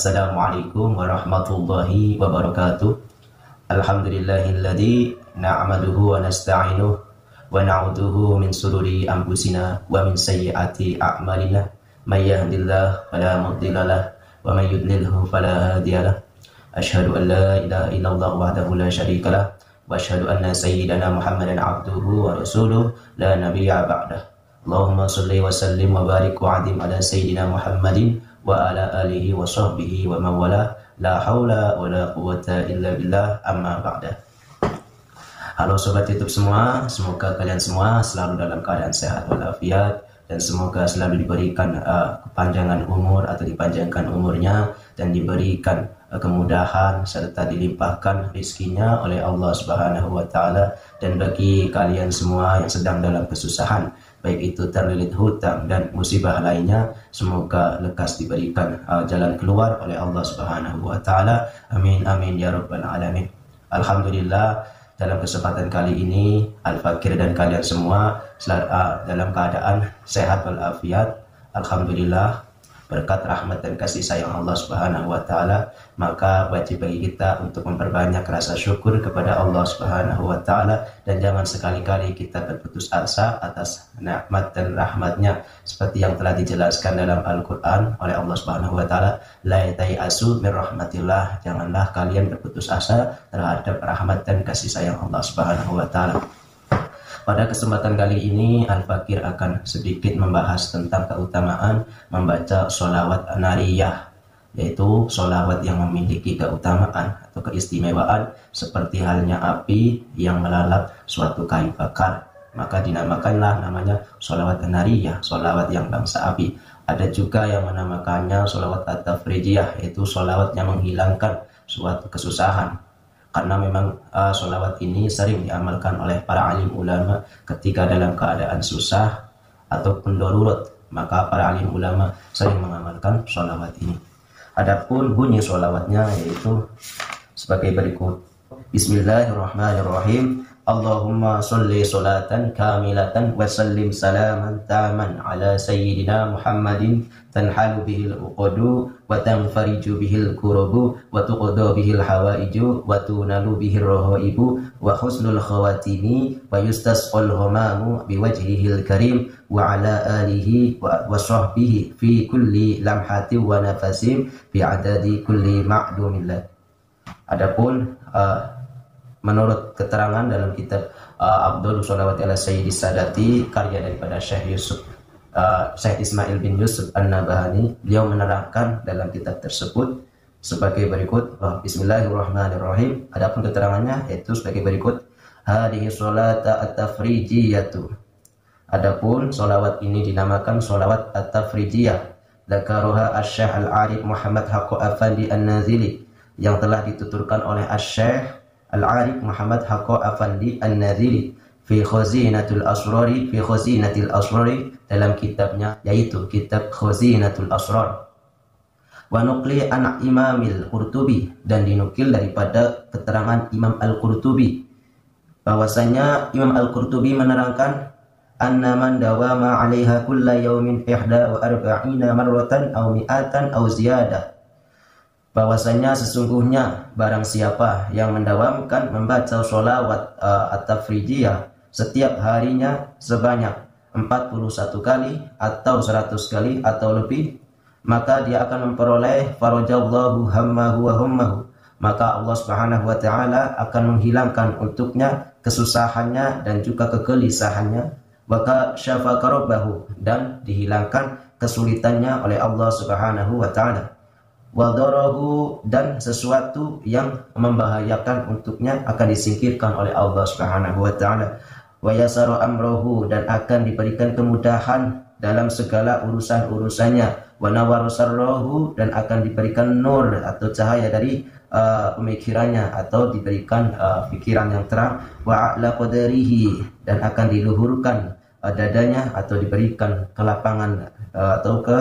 Assalamualaikum warahmatullahi wabarakatuh. Alhamdulillahilladzi na'maduhu wa nasta'inuh wa na'udzuhu min sururi anfusina wa min sayyiati a'malina. May yahdihillahu fala mudhillalah wa may yudlilhu fala hadiyalah. Asyhadu an la ilaha illallah wahdahu la syarikalah wa asyhadu anna sayyidana Muhammadan abduhu wa rasuluh la nabiyya ba'dah. Allahumma shalli wa sallim wa barik wa adim ala sayyidina Muhammadin wa ala alihi wa sahbihi wa mawala la hawla wa la quwwata illa billah amma ba'da. Halo sobat YouTube semua, semoga kalian semua selalu dalam keadaan sehat walafiat dan semoga selalu diberikan kepanjangan umur atau dipanjangkan umurnya dan diberikan kemudahan serta dilimpahkan rizkinya oleh Allah Subhanahu wa taala. Dan bagi kalian semua yang sedang dalam kesusahan, baik itu terlilit hutang dan musibah lainnya, semoga lekas diberikan jalan keluar oleh Allah Subhanahu wa taala. Amin amin ya rabbal alamin. Alhamdulillah, dalam kesempatan kali ini Al-Fakir dan kalian semua dalam keadaan sehat walafiat. Alhamdulillah, berkat rahmat dan kasih sayang Allah Subhanahu wa taala, maka wajib bagi kita untuk memperbanyak rasa syukur kepada Allah Subhanahu wa taala dan jangan sekali-kali kita berputus asa atas nikmat dan rahmatnya seperti yang telah dijelaskan dalam Al-Qur'an oleh Allah Subhanahu wa taala, la ta'asu min rahmatillah, janganlah kalian berputus asa terhadap rahmat dan kasih sayang Allah Subhanahu wa taala. Pada kesempatan kali ini Al-Fakir akan sedikit membahas tentang keutamaan membaca sholawat nariyah, yaitu sholawat yang memiliki keutamaan atau keistimewaan seperti halnya api yang melalap suatu kayu bakar, maka dinamakanlah namanya sholawat nariyah, sholawat yang bangsa api. Ada juga yang menamakannya sholawat at-tafrijiyah, yaitu sholawat yang menghilangkan suatu kesusahan. Karena memang sholawat ini sering diamalkan oleh para alim ulama ketika dalam keadaan susah ataupun darurat, maka para alim ulama sering mengamalkan sholawat ini. Adapun bunyi sholawatnya yaitu sebagai berikut. Bismillahirrahmanirrahim. Allahumma sholli sholatan kamilatan wa sallim salaman taman ala sayyidina Muhammadin tanhalu bihil uqadu wa tanfariju bihil kurubu wa tuqadu bihil hawaiju wa tunalu bihil rohaibu wa husnul khawatimi wa yustasqal ghamamu biwajhihil karim wa ala alihi wa sahbihi fi kulli lamhati wa nafasim bi'adadi kulli ma'lumillah. Adapun menurut keterangan dalam kitab Abdul Sholawat ala Sayyidis Sadati, karya daripada Syekh Ismail bin Yusuf An-Nabahani, beliau menerangkan dalam kitab tersebut sebagai berikut. Bismillahirrahmanirrahim. Adapun keterangannya yaitu sebagai berikut. Hadhihi sholata at-tafrijiyatu. Adapun sholawat ini dinamakan sholawat at-tafrijiyah. Dzakaruha Asy-Syaikh Al-Arif Muhammad Haqqo Afandi An-Nazili, yang telah dituturkan oleh Asy-Syaikh Al-Arif Muhammad Haqqo Afandi An-Nazili fi Khazinatul Asrari dalam kitabnya yaitu kitab Khazinatul Asrar. Wa nuqli an Imamil Qurtubi, dan dinukil daripada keterangan Imam Al-Qurtubi bahwasanya Imam Al-Qurtubi menerangkan anna man dawama 'alaiha kulla yawmin 41 marratan aw mi'atan aw ziyadah, bahwasanya sesungguhnya barang siapa yang mendawamkan membaca sholawat at-tafrijiyah setiap harinya sebanyak 41 kali atau 100 kali atau lebih, maka dia akan memperoleh farajallahu hammahu wa hummahu, maka Allah Subhanahu wa taala akan menghilangkan untuknya kesusahannya dan juga kegelisahannya, maka syafa karabahu, dan dihilangkan kesulitannya oleh Allah Subhanahu wa taala. Wadarahu, dan sesuatu yang membahayakan untuknya akan disingkirkan oleh Allah Subhanahu wa taala. Wa yasara amrohu, dan akan diberikan kemudahan dalam segala urusan-urusannya. Wa nawarusarrohu, dan akan diberikan nur atau cahaya dari pemikirannya atau diberikan pikiran yang terang. Wa a'la qadarihi, dan akan diluhurkan dadanya atau diberikan kelapangan atau ke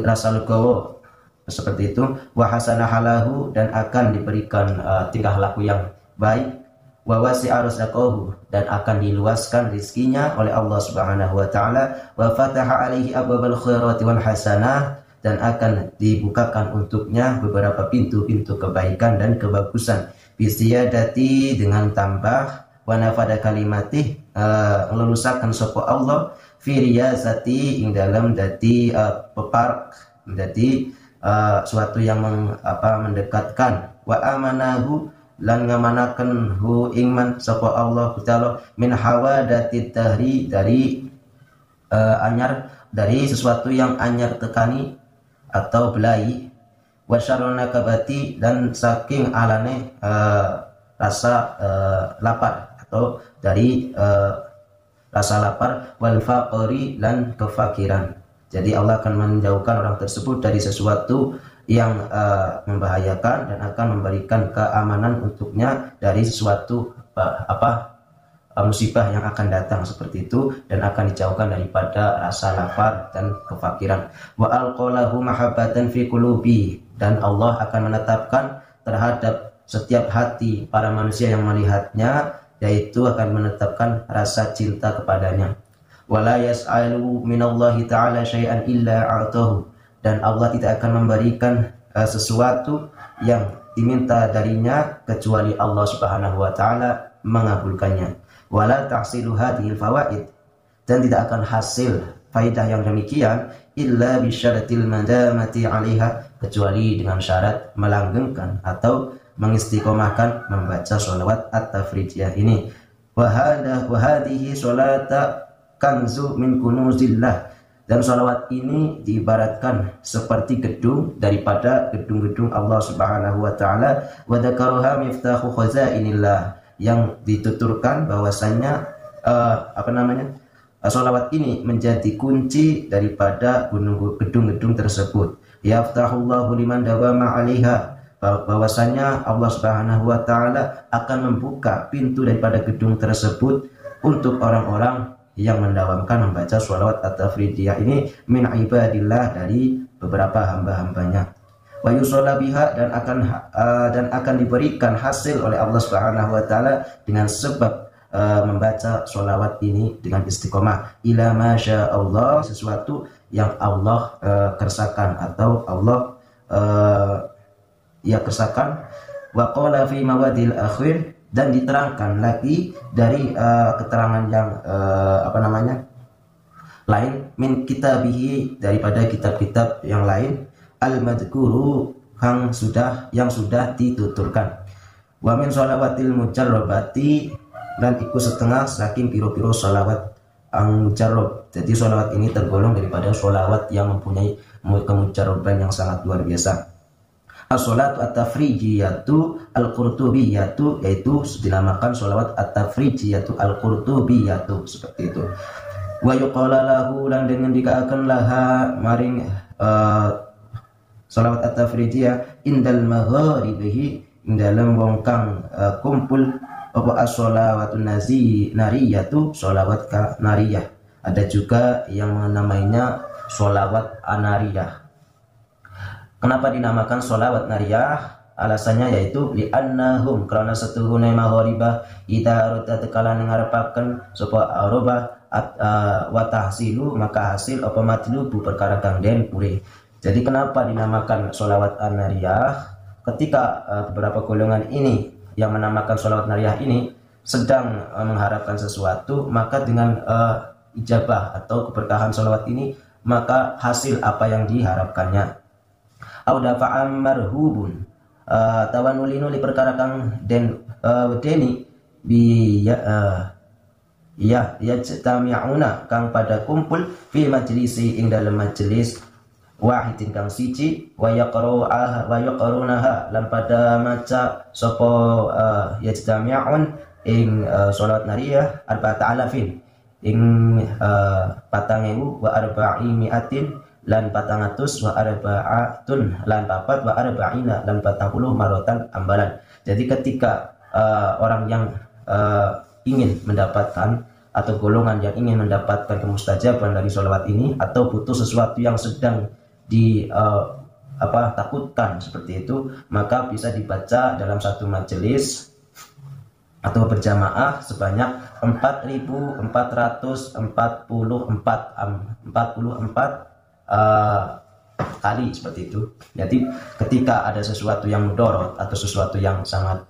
rasa legowo seperti itu. Wa hasanah halahu, dan akan diberikan tingkah laku yang baik. Wa wasi'a rizqahu, dan akan diluaskan rizkinya oleh Allah Subhanahu wa taala. Wa fataha alaihi abwabal khairati wal hasanah, dan akan dibukakan untuknya beberapa pintu-pintu kebaikan dan kebagusan. Bisiyadati dengan tambah, wa nafada kalimati ngelulusakan sapa Allah fi riyazati ing dalam dadi peparak, dadi suatu yang mendekatkan, wa amanahu lan ngamanaken hu ingman sapa Allah taala min hawadati dahri dari anyar, dari sesuatu yang anyar tekani atau belai, wa syarrul nakabati dan saking alane rasa lapar atau dari rasa lapar, wal faqri dan kefakiran. Jadi Allah akan menjauhkan orang tersebut dari sesuatu yang membahayakan dan akan memberikan keamanan untuknya dari sesuatu musibah yang akan datang seperti itu, dan akan dijauhkan daripada rasa lapar dan kefakiran. Wa alqalahu mahabbatan fi qulubi, dan Allah akan menetapkan terhadap setiap hati para manusia yang melihatnya, yaitu akan menetapkan rasa cinta kepadanya. Wala yas'alu minallahi ta'ala syai'an illa a'tahu, dan Allah tidak akan memberikan sesuatu yang diminta darinya kecuali Allah Subhanahu wa taala mengabulkannya. Wala tahsilu hadhil fawaid, dan tidak akan hasil faidah yang demikian illa bisyaratil madamati 'alaiha, kecuali dengan syarat melanggengkan atau mengistiqomahkan membaca sholawat at-tafrijiyah ini. Wa hadhihi sholata kanzu min kunuzillah, dan sholawat ini diibaratkan seperti gedung daripada gedung-gedung Allah Subhanahu wa taala. Wa dzakaruha miftahu khazainillah, yang dituturkan bahwasanya sholawat ini menjadi kunci daripada gedung-gedung tersebut. Yaftahullahu liman dawama 'alaiha, bahwasanya Allah Subhanahu wa taala akan membuka pintu daripada gedung tersebut untuk orang-orang yang mendawamkan membaca sholawat at-tafrijiyah ini min ibadillah, dari beberapa hamba-hambanya. Wa yusalla biha, dan akan diberikan hasil oleh Allah Subhanahu wa taala dengan sebab membaca sholawat ini dengan istiqomah ila masya Allah, sesuatu yang Allah kersakan atau Allah kersakan. Wa qala fi mawadil akhir, dan diterangkan lagi dari keterangan yang lain, min kitabihi, daripada kitab-kitab yang lain, al-madhkuru, yang sudah dituturkan. Wa min sholawatil mujarrabati, dan ikut setengah saking piro-piro sholawat ang mujarrab. Jadi sholawat ini tergolong daripada sholawat yang mempunyai kemujarraban yang sangat luar biasa. As-sholatu at-tafrijiyatu al-qurtubiyatu, yaitu dinamakan sholawat at-tafrijiyatu al-qurtubiyatu, seperti itu. Wa yuqala lahu, lan dengan dikaakan laha maring sholawat at-tafrijiyah indal magharibihi, dalam wong kang kumpul apa as-sholawatun nariyatu, sholawat nariyah. Ada juga yang namanya sholawat anariyah. Kenapa dinamakan sholawat nariyah? Alasannya yaitu li'annahum, karena setuhune maghribah ida arada tekalan ngarepaken sapa araba wa tahsilu, maka hasil apa matlubu perkara kang den pure. Jadi kenapa dinamakan sholawat an-nariyah? Ketika beberapa golongan ini yang menamakan sholawat nariyah ini sedang mengharapkan sesuatu, maka dengan ijabah atau keberkahan sholawat ini, maka hasil apa yang diharapkannya. Au dafa'am marhubun, tawanulinu li perkara kang den wedeni bi yajtami'una, kang pada kumpul fi majlisi, ing dalam majelis wahidin kang siji, wa yaqrunaha, lan pada maca sapa yajtami'un ing salat nariyah arba'ata alafin, ing 4.000 wa arba'imiatin, lan 400 wa arba'atun, lan 4 wa arba'ina, lan 40 marotan ambalan. Jadi ketika orang yang ingin mendapatkan, atau golongan yang ingin mendapatkan kemustajaban dari sholawat ini, atau butuh sesuatu yang sedang takutkan seperti itu, maka bisa dibaca dalam satu majelis atau berjamaah sebanyak 4.444 kali seperti itu. Jadi ketika ada sesuatu yang mudorot atau sesuatu yang sangat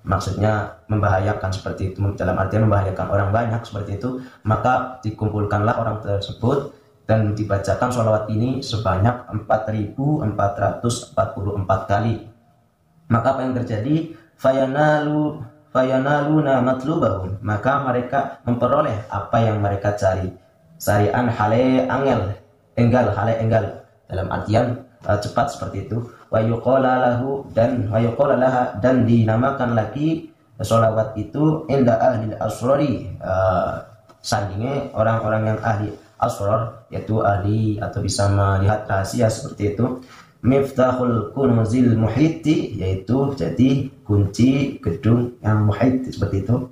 maksudnya membahayakan seperti itu, dalam artian membahayakan orang banyak seperti itu, maka dikumpulkanlah orang tersebut dan dibacakan sholawat ini sebanyak 4.444 kali. Maka apa yang terjadi? Fayanaluna matlubahum, maka mereka memperoleh apa yang mereka cari. Sarian hale enggal dalam artian cepat seperti itu. Wa yuqala lahu dan dinamakan lagi sholawat itu inda ahli asrori, sandingnya orang-orang yang ahli asror, yaitu ahli atau bisa melihat rahasia seperti itu. Miftahul kunuzil muhiti, yaitu jadi kunci gedung yang muhit seperti itu.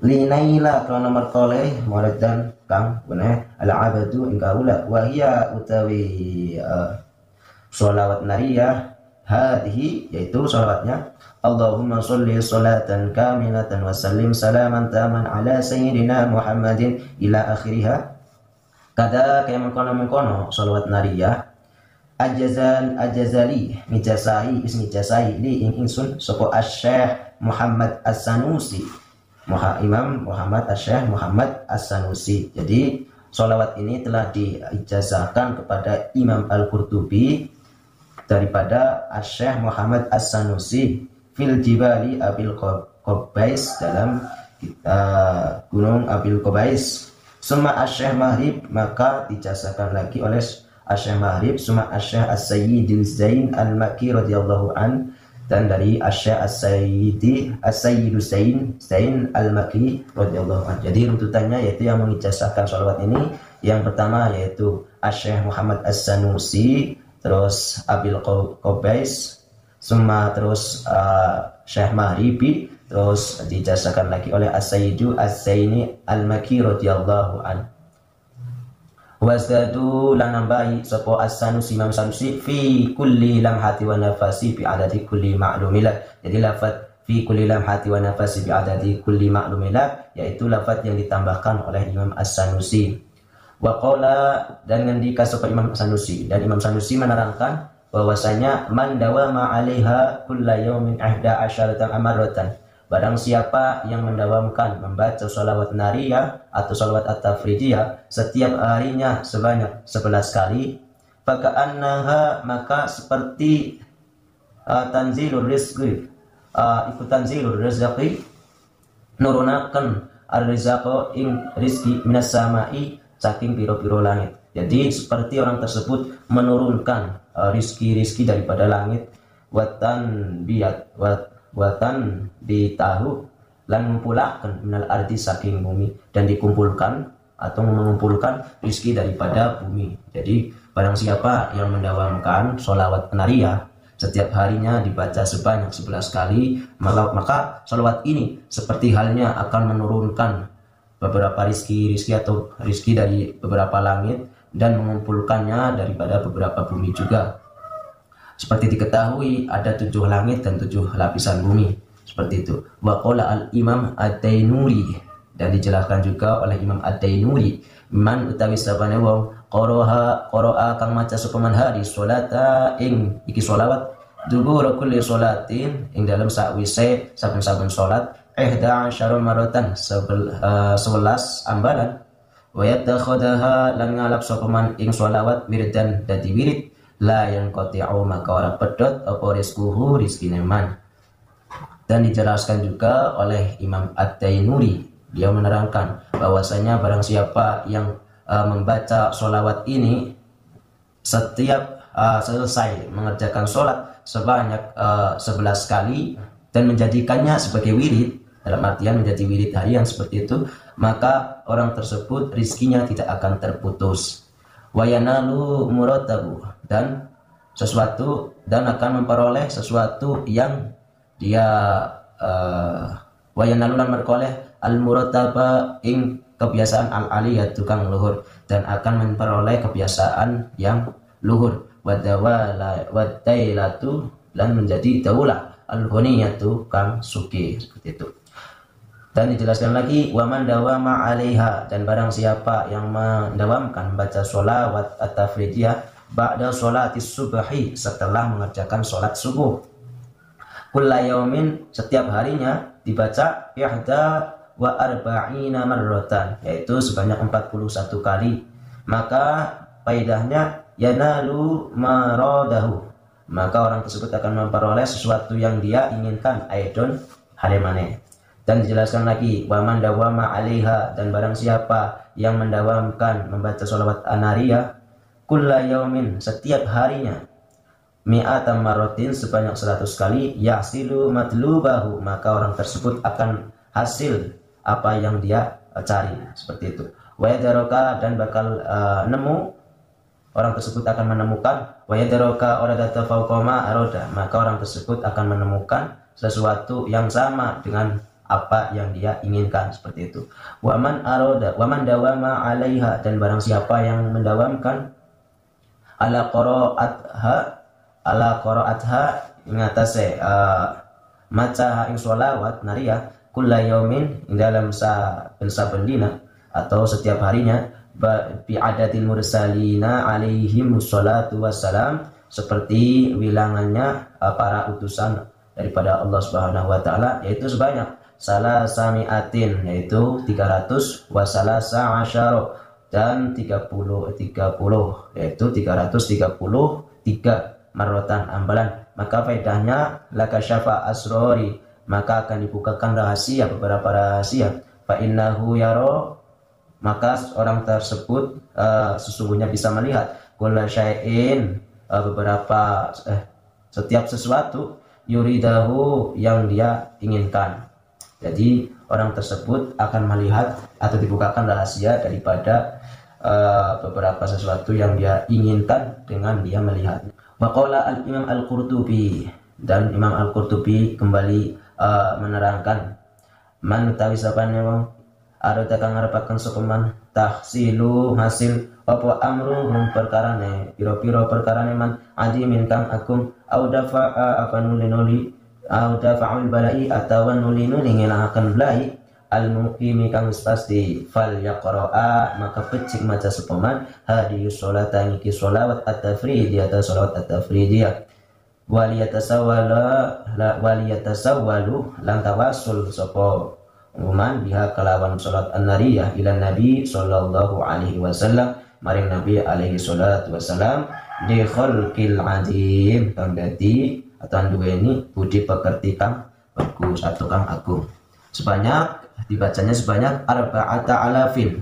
Linaila kana marqaleh muradan kang guna al-abadu ingkaula wa hiya utawi sholawat nariyah hadhihi, yaitu sholawatnya Allahumma sholli sholatan kamilatan wa sallim salaman taman ala sayyidina Muhammadin ila akhiriha. Kada kaya mengkono sholawat nariyah ajazali mijasahi li ingsun sapa Asy-Syaikh Muhammad As-Sanusi, Imam Muhammad Asy-Syaikh Muhammad As-Sanusi. Jadi sholawat ini telah diijazahkan kepada Imam Al-Qurtubi daripada Asy-Syaikh Muhammad As-Sanusi fil jibali Abil Qubais, dalam gunung Abil Qubais. Summa Asy-Syaikh Mahrib, maka dijazahkan lagi oleh Asy-Syaikh Mahrib. Summa Asy-Syaikh As-Sayyidil Zain Al-Makki radhiyallahu an, dan dari Asy-Syaikh As-Sayyidu Zain Al-Makki radhiyallahu an. Jadi runtutannya yaitu yang mengijazahkan sholawat ini, yang pertama yaitu Asy-Syaikh Muhammad As-Sanusi, terus Abil Qubais, summa terus Syekh Mahribi, terus dijazahkan lagi oleh As-Sayyidu Az-Zaini Al-Makki radhiyallahu an. Wasdadu lan nambahi sapa As-Sanusi, Imam Sanusi, fi kulli lamhati wa nafasi bi adadi kulli ma'lumilah. Jadi lafaz fi kulli lamhati wa nafasi bi adadi kulli ma'lumilah yaitu lafaz yang ditambahkan oleh Imam As-Sanusi. Wa qala, dan ngendika sapa Imam Sanusi, dan Imam Sanusi menerangkan bahwasanya man dawama 'alaiha kulla yaumin 11 amaratan, barang siapa yang mendawamkan membaca sholawat nariyah atau sholawat at-tafridiyah setiap harinya sebanyak 11 kali, faka'annaha, maka seperti tanzilur rizqi, ikut tanzilur rizqi, nurunakan ar-rizqo ing rizki minas samai, saking piro-piro langit. Jadi seperti orang tersebut menurunkan rizki daripada langit, watan ditahu lan ngumpulaken minal ardi, saking bumi, dan dikumpulkan atau mengumpulkan rizki daripada bumi. Jadi barang siapa yang mendawamkan sholawat nariyah setiap harinya dibaca sebanyak 11 kali, maka sholawat ini seperti halnya akan menurunkan beberapa rizki atau rizki dari beberapa langit dan mengumpulkannya daripada beberapa bumi juga. Seperti diketahui ada 7 langit dan 7 lapisan bumi, seperti itu. Wa qala al-Imam Ad-Dainuri, dan dijelaskan juga oleh Imam Ad-Dainuri, man utawi sabane wong qara'a kang maca supaman hari sholata ing iki sholawat dubur kulli sholatin, ing dalam sakwise saben-saben salat 11 maratan 11 ambalan, wa yattakhadaha lan ngalap sopaman ing sholawat wirdan dadi wirid, la yang qati'u maka ora pedot apa rizquhu rizkine man. Dan dijelaskan juga oleh Imam Ad-Dainuri, dia menerangkan bahwasanya barang siapa yang membaca sholawat ini setiap selesai mengerjakan sholat sebanyak 11 kali dan menjadikannya sebagai wirid, dalam artian menjadi wirid harian seperti itu, maka orang tersebut rizkinya tidak akan terputus. Wayanalu muratabu, dan akan memperoleh sesuatu yang dia wayanalu lan merkoleh al murataba ing kebiasaan al aliyah tukang luhur, dan akan memperoleh kebiasaan yang luhur. Wadailatu lan menjadi daulah al ghaniyatu kang suki, seperti itu. Dan dijelaskan lagi waman dawama 'alaiha, dan barang siapa yang mendawamkan baca sholawat at-tafridiyah ba'da sholatis subhi, setelah mengerjakan sholat subuh. Kulla yaumin, setiap harinya dibaca ihda wa arba'ina marratan, yaitu sebanyak 41 kali. Maka faedahnya yanalu maradahu, maka orang tersebut akan memperoleh sesuatu yang dia inginkan, aidon halimane. Dan dijelaskan lagi, waman dawama 'alaiha, dan barang siapa yang mendawamkan membaca sholawat anariyah kulla yaumin, setiap harinya, mi'atan marratin, sebanyak 100 kali, yahsilu matlubahu, maka orang tersebut akan hasil apa yang dia cari, seperti itu. Wa yadaraka, dan bakal nemu, orang tersebut akan menemukan, wa yadaraka oradata fawqa ma arada, maka orang tersebut akan menemukan sesuatu yang sama dengan apa yang dia inginkan, seperti itu. Waman arada waman dawama 'alaiha, dan barang siapa yang mendawamkan ala qira'atha ingatase maca ing sholawat nariyah kulla yaumin, ing dalam saben dina atau setiap harinya, bi adatil mursalina alaihim sholatu wassalam, seperti wilangannya para utusan daripada Allah Subhanahu wa taala, yaitu sebanyak salasami'atin, yaitu 300, wasalasa asyara, dan 30, yaitu 333 marrotan ambalan. Maka faedahnya lakasyafa asrori, maka akan dibukakan rahasia, beberapa rahasia. Fa innahu yaro, maka orang tersebut sesungguhnya bisa melihat kulla syai'in, setiap sesuatu, yuridahu, yang dia inginkan. Jadi orang tersebut akan melihat atau dibukakan rahasia daripada beberapa sesuatu yang dia inginkan dengan dia melihatnya. Waqala al-Imam Al-Qurtubi, dan Imam Al-Qurtubi kembali menerangkan, man utawi sapane wong arep kang ngarepaken sukuman tahsilu hasil apa amruhum perkarane, pira-pira perkarane man adimin kang agung audafa apa nuli fa'ul balai, atau nuli-nuli ngilangkan balai, al-muqimi kang wis pasti, fal yaqra'a, maka pecik maca sepaman hadiyus sholatan iki sholawat at-tafridiyah, atau sholawat at-tafridiyah, waliyatasawwalu lan tawassul sapa umuman biha kelawan sholat an-nariyah ila nabi sallallahu alaihi wasallam, maring nabi alaihi salatu wasallam, di khalqil adim, kang dadi atau duweni budi pekerti kang bagus atau kang agung. Dibacanya sebanyak arba'ata alafin,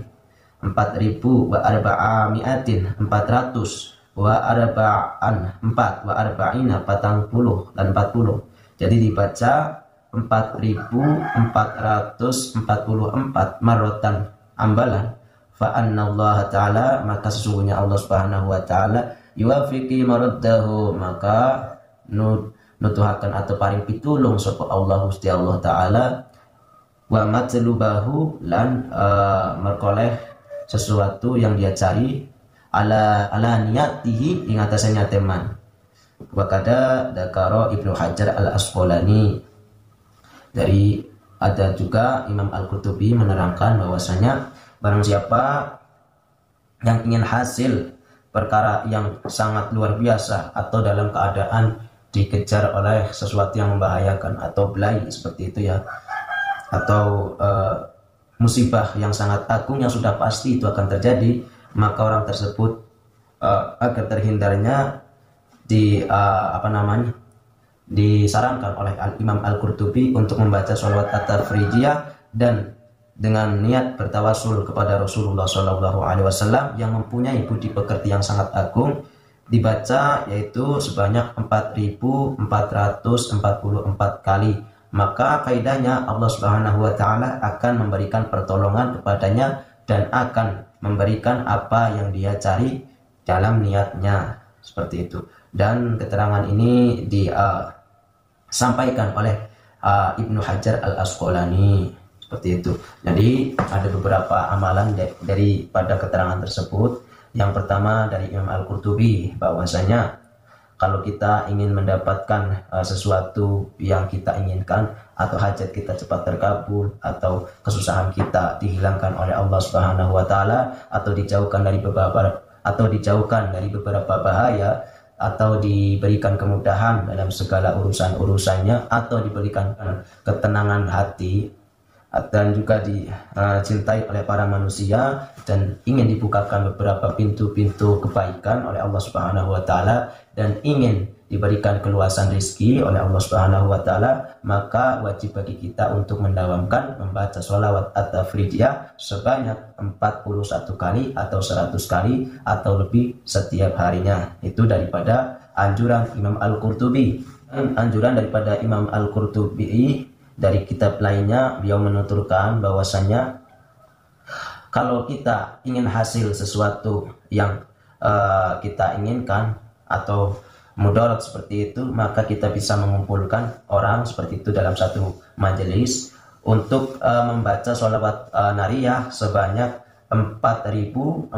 4.000, wa arba'amiatin, 400, wa arba'an, 4, wa arba'ina, 40, dan 40. Jadi dibaca 4.444 marotan ambalan. Fa anna Allah ta'ala, maka sesungguhnya Allah Subhanahu wa ta'ala, yuwafiqi maraddahu, maka nutuhakan atau paring pitulung sapa Allah Gusti Allah taala, wa matlubahu, lan merkoleh sesuatu yang dia cari, ala niyatihi, ing atasnya teman. Wa kada dakara Ibnu Hajar Al-Asqalani, dari ada juga Imam Al-Qurtubi menerangkan bahwasanya barang siapa yang ingin hasil perkara yang sangat luar biasa, atau dalam keadaan dikejar oleh sesuatu yang membahayakan atau belai seperti itu ya, atau musibah yang sangat agung yang sudah pasti itu akan terjadi, maka orang tersebut agar terhindarnya disarankan oleh Imam Al-Qurtubi untuk membaca sholawat at-tafridiyah dan dengan niat bertawasul kepada Rasulullah SAW yang mempunyai budi pekerti yang sangat agung, dibaca yaitu sebanyak 4.444 kali. Maka faedahnya Allah Subhanahu wa taala akan memberikan pertolongan kepadanya dan akan memberikan apa yang dia cari dalam niatnya, seperti itu. Dan keterangan ini disampaikan oleh Ibnu Hajar Al-Asqalani, seperti itu. Jadi ada beberapa amalan daripada keterangan tersebut. Yang pertama dari Imam Al-Qurtubi, bahwasanya kalau kita ingin mendapatkan sesuatu yang kita inginkan, atau hajat kita cepat terkabul, atau kesusahan kita dihilangkan oleh Allah Subhanahu wa taala, atau dijauhkan dari atau dijauhkan dari beberapa bahaya, atau diberikan kemudahan dalam segala urusan-urusannya, atau diberikan ketenangan hati, dan juga dicintai oleh para manusia, dan ingin dibukakan beberapa pintu-pintu kebaikan oleh Allah Subhanahu wa taala, dan ingin diberikan keluasan rezeki oleh Allah Subhanahu wa taala, maka wajib bagi kita untuk mendawamkan membaca sholawat at-tafridiyah sebanyak 41 kali atau 100 kali atau lebih setiap harinya. Itu daripada anjuran Imam Al-Qurtubi. Anjuran daripada Imam Al-Qurtubi dari kitab lainnya, beliau menuturkan bahwasanya kalau kita ingin hasil sesuatu yang kita inginkan atau mudarat seperti itu, maka kita bisa mengumpulkan orang seperti itu dalam satu majelis untuk membaca sholawat nariyah sebanyak 4.444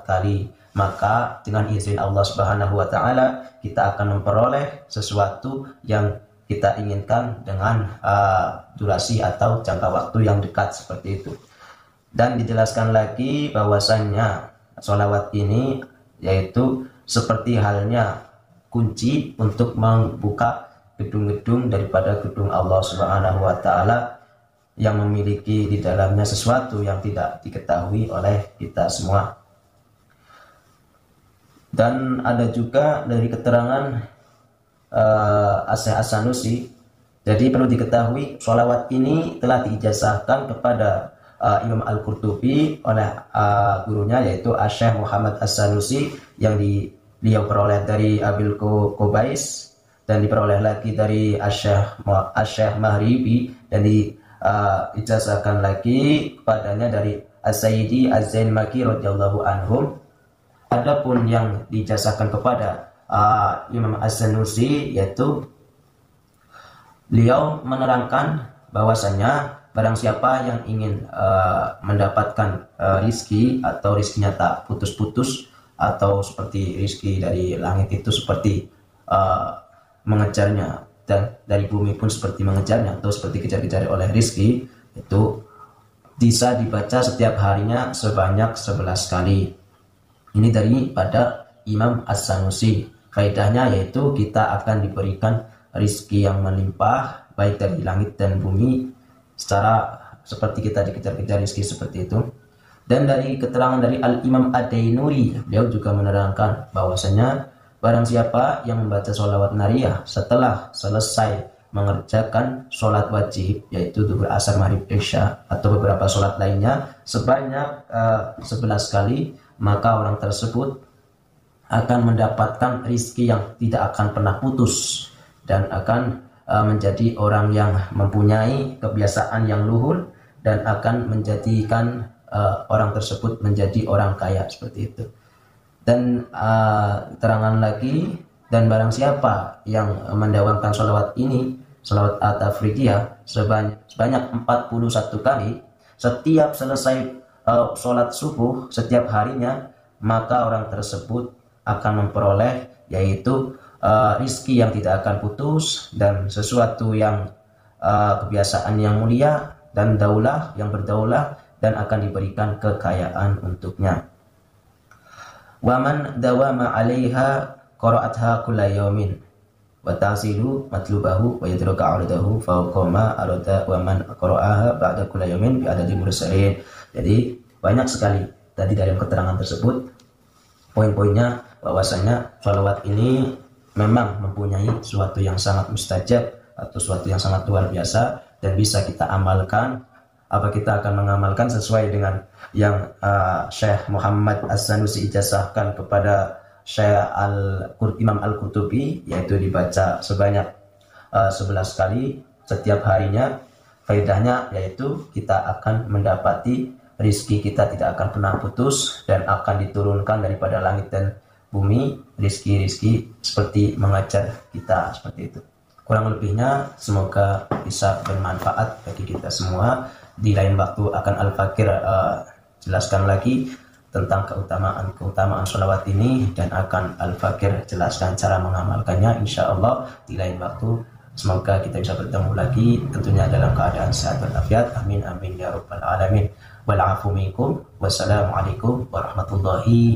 kali. Maka dengan izin Allah Subhanahu wa taala kita akan memperoleh sesuatu yang kita inginkan dengan durasi atau jangka waktu yang dekat seperti itu. Dan dijelaskan lagi bahwasannya sholawat ini yaitu seperti halnya kunci untuk membuka gedung-gedung daripada gedung Allah Subhanahu wa taala yang memiliki di dalamnya sesuatu yang tidak diketahui oleh kita semua. Dan ada juga dari keterangan Asy-Syaikh As-Sanusi, jadi perlu diketahui sholawat ini telah diijazahkan kepada Imam Al-Qurtubi oleh gurunya yaitu Asy-Syaikh Muhammad As-Sanusi, yang beliau peroleh dari Abil Qubais, dan diperoleh lagi dari Asy-Syaikh Mahribi, dan diijazahkan lagi kepadanya dari As-Sayyidi Az-Zain Maki radhiyallahu anhum. Adapun yang diijazahkan kepada Imam As-Sanusi yaitu beliau menerangkan bahwasanya barang siapa yang ingin mendapatkan rizki atau rizkinya tak putus-putus, atau seperti rizki dari langit itu seperti mengejarnya, dan dari bumi pun seperti mengejarnya atau seperti kejar-kejar oleh rizki, itu bisa dibaca setiap harinya sebanyak 11 kali. Ini daripada Imam As-Sanusi. Faedahnya yaitu kita akan diberikan rizki yang melimpah baik dari langit dan bumi, secara seperti kita dikejar-kejar rizki seperti itu. Dan dari keterangan dari Al-Imam Ad-Dainuri, beliau juga menerangkan bahwasanya barang siapa yang membaca sholawat nariyah setelah selesai mengerjakan sholat wajib yaitu zuhur, asar, maghrib, isya atau beberapa sholat lainnya sebanyak 11 kali, maka orang tersebut akan mendapatkan rizki yang tidak akan pernah putus, dan akan menjadi orang yang mempunyai kebiasaan yang luhur, dan akan menjadikan orang tersebut menjadi orang kaya seperti itu. Dan terangan lagi, dan barang siapa yang mendawamkan sholawat ini, sholawat at-tafridiyah sebanyak 41 kali setiap selesai sholat subuh setiap harinya, maka orang tersebut akan memperoleh yaitu rizki yang tidak akan putus, dan sesuatu yang kebiasaan yang mulia, dan daulah yang berdaulah, dan akan diberikan kekayaan untuknya. Waman dawama 'alaiha qara'atha kulla yaumin wa ta'silu matlubahu wa yadraka 'ardahu fawqa ma arada wa man qara'aha ba'da kulla yaumin bi adadi mursalin. Jadi banyak sekali tadi dalam keterangan tersebut poin-poinnya bahwasanya sholawat ini memang mempunyai sesuatu yang sangat mustajab atau sesuatu yang sangat luar biasa, dan bisa kita amalkan. Apa kita akan mengamalkan sesuai dengan yang Syekh Muhammad As-Sanusi ijazahkan kepada Imam Al-Qurtubi, yaitu dibaca sebanyak 11 kali setiap harinya. Faedahnya yaitu kita akan mendapati rizki kita tidak akan pernah putus, dan akan diturunkan daripada langit dan bumi rizki-rizki seperti mengajar kita seperti itu. Kurang lebihnya semoga bisa bermanfaat bagi kita semua. Di lain waktu akan Al-Fakir jelaskan lagi tentang keutamaan sholawat ini, dan akan Al-Fakir jelaskan cara mengamalkannya insyaallah di lain waktu. Semoga kita bisa bertemu lagi tentunya dalam keadaan sehat walafiat. Amin amin ya rabbal alamin. wal 'afu minkum. Wassalamualaikum warahmatullahi